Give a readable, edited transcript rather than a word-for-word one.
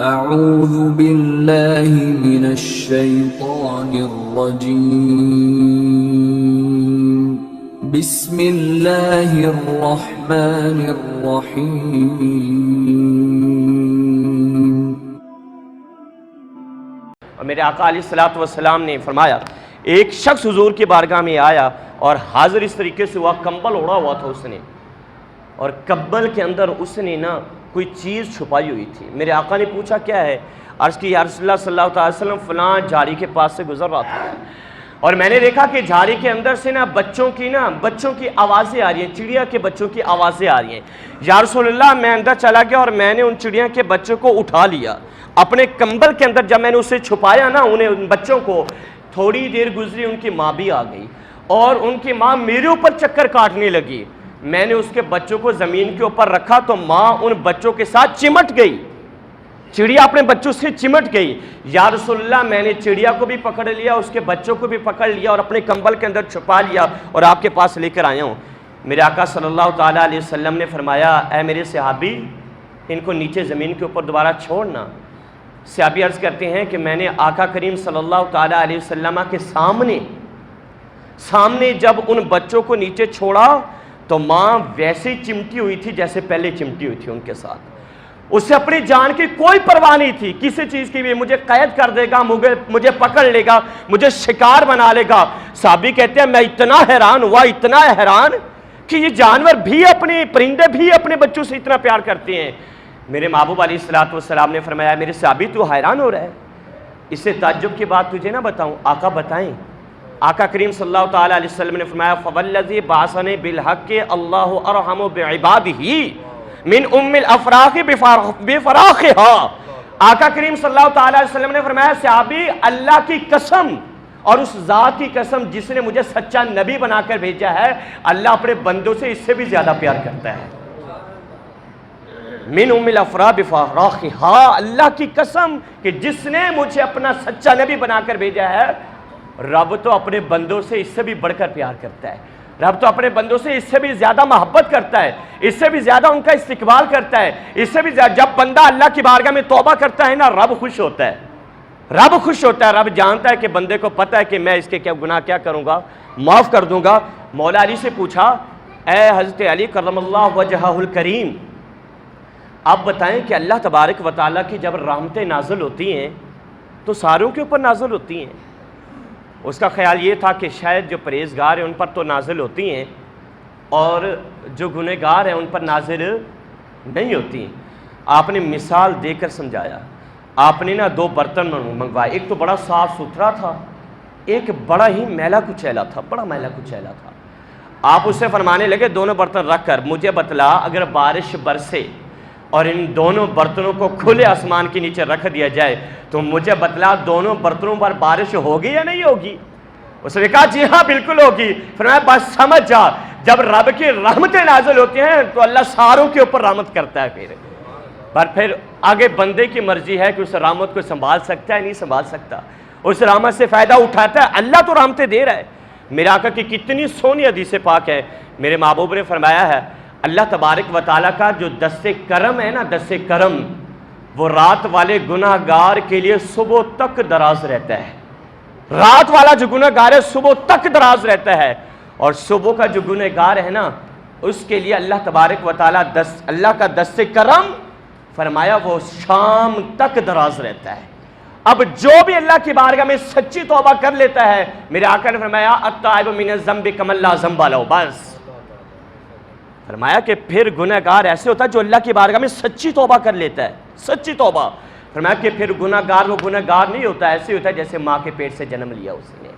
اعوذ باللہ من الشیطان الرجیم بسم اللہ الرحمن الرحیم۔ اور میرے آقا علیہ السلام نے فرمایا، ایک شخص حضور کی بارگاہ میں آیا اور حاضر اس طریقے سے ہوا، کمبل اڑا ہوا تھا اس نے، اور کمبل کے اندر اس نے کوئی چیز چھپائی ہوئی تھی۔ میرے آقا نے پوچھا کیا ہے؟ عرض کی یا رسول اللہ صلی اللہ علیہ وسلم، فلاں جھاڑی کے پاس سے گزر رہا تھا اور میں نے دیکھا کہ جھاڑی کے اندر سے بچوں کی آوازیں آ رہی ہیں، چڑیا کے بچوں کی آوازیں آ رہی ہیں۔ یا رسول اللہ، میں اندر چلا گیا اور میں نے ان چڑیا کے بچوں کو اٹھا لیا اپنے کمبل کے اندر۔ جب میں نے اسے چھپایا ان بچوں کو، تھوڑی دیر گزری ان کی ماں بھی آ گئی اور ان کی ماں میرے اوپر چکر کاٹنے لگی۔ میں نے اس کے بچوں کو زمین کے اوپر رکھا تو ماں ان بچوں کے ساتھ چمٹ گئی، چڑیا اپنے بچوں سے چمٹ گئی۔ یا رسول اللہ، میں نے چڑیا کو بھی پکڑ لیا، اس کے بچوں کو بھی پکڑ لیا اور اپنے کمبل کے اندر چھپا لیا اور آپ کے پاس لے کر آیا ہوں۔ میرے آقا صلی اللہ تعالیٰ علیہ وسلم نے فرمایا، اے میرے صحابی، ان کو نیچے زمین کے اوپر دوبارہ چھوڑنا۔ صحابی عرض کرتے ہیں کہ میں نے آقا کریم صلی اللہ تعالیٰ علیہ وسلم کے سامنے جب ان بچوں کو نیچے چھوڑا تو ماں ویسے چمٹی ہوئی تھی جیسے پہلے چمٹی ہوئی تھی ان کے ساتھ۔ اسے اپنی جان کی کوئی پرواہ نہیں تھی کسی چیز کی بھی، مجھے قید کر دے گا، مجھے پکڑ لے گا، مجھے شکار بنا لے گا۔ صحابی کہتے ہیں میں اتنا حیران ہوا کہ یہ جانور بھی پرندے بھی اپنے بچوں سے اتنا پیار کرتے ہیں۔ میرے محبوب علیہ السلام نے فرمایا، میرے صحابی تو حیران ہو رہا ہے، اس سے تعجب کی بات تجھے نہ بتاؤں؟ آقا بتائیں۔ آقا کریم صلی اللہ تعالیٰ علیہ وسلم نے فرمایا، فوالذی بعثنی بالحق اللہ ارحم بعبادہ من ام الافراخ بفراخها۔ آقا کریم صلی اللہ تعالیٰ علیہ وسلم نے فرمایا، صحابی، اللہ کی قسم اور اس ذات کی قسم جس نے مجھے سچا نبی بنا کر بھیجا ہے، اللہ اپنے بندوں سے اس سے بھی زیادہ پیار کرتا ہے۔ من ام الافراخ بفراخها، اللہ کی قسم کہ جس نے مجھے اپنا سچا نبی بنا کر بھیجا ہے، رب تو اپنے بندوں سے اس سے بھی بڑھ کر پیار کرتا ہے، رب تو اپنے بندوں سے اس سے بھی زیادہ محبت کرتا ہے، اس سے بھی زیادہ ان کا استقبال کرتا ہے، اس سے بھی زیادہ جب بندہ اللہ کی بارگاہ میں توبہ کرتا ہے رب خوش ہوتا ہے، رب خوش ہوتا ہے، رب جانتا ہے کہ بندے کو پتہ ہے کہ میں اس کے گناہ کیا کروں گا، معاف کر دوں گا۔ مولا علی سے پوچھا، اے حضرت علی کرم اللہ وجہہ الکریم، آپ بتائیں کہ اللہ تبارک و تعالیٰ کی جب رحمتیں نازل ہوتی ہیں تو ساروں کے اوپر نازل ہوتی ہیں؟ اس کا خیال یہ تھا کہ شاید جو پرہیزگار ہیں ان پر تو نازل ہوتی ہیں اور جو گنہگار ہیں ان پر نازل نہیں ہوتی ہیں۔ آپ نے مثال دے کر سمجھایا۔ آپ نے دو برتن منگوائے، ایک تو بڑا صاف ستھرا تھا، ایک بڑا ہی میلا کچیلا تھا، بڑا میلا کچیلا تھا۔ آپ اس سے فرمانے لگے، دونوں برتن رکھ کر مجھے بتلا، اگر بارش برسے اور ان دونوں برتنوں کو کھلے آسمان کے نیچے رکھ دیا جائے تو مجھے بتلا دونوں برتنوں پر بارش ہوگی یا نہیں ہوگی؟ اس نے کہا جی ہاں بالکل ہوگی۔ فرمایا بس سمجھ جا، جب رب کی رحمتیں نازل ہوتی ہیں تو اللہ ساروں کے اوپر رحمت کرتا ہے، پھر آگے بندے کی مرضی ہے کہ اس رحمت کو سنبھال سکتا ہے نہیں سنبھال سکتا، اس رحمت سے فائدہ اٹھاتا ہے، اللہ تو رحمتیں دے رہا ہے۔ میرے آقا کی کتنی سونی حدیث پاک ہے، میرے محبوب نے فرمایا ہے، اللہ تبارک و تعالیٰ کا جو دست کرم ہے دست کرم، وہ رات والے گناہگار کے لیے صبح تک دراز رہتا ہے۔ رات والا جو گناہگار ہے صبح تک دراز رہتا ہے، اور صبح کا جو گناہگار ہے اس کے لیے اللہ تبارک و تعالیٰ اللہ کا دست کرم فرمایا وہ شام تک دراز رہتا ہے۔ اب جو بھی اللہ کی بارگاہ میں سچی توبہ کر لیتا ہے، میرے آقا نے فرمایا التائب من الذنب کمن لا ذنب لہ، بس فرمایا کہ پھر گناہگار ایسے ہوتا ہے جو اللہ کی بارگاہ میں سچی توبہ کر لیتا ہے، سچی توبہ۔ فرمایا کہ پھر گناہگار وہ گناہگار نہیں ہوتا، ایسے ہوتا ہے جیسے ماں کے پیٹ سے جنم لیا اس نے۔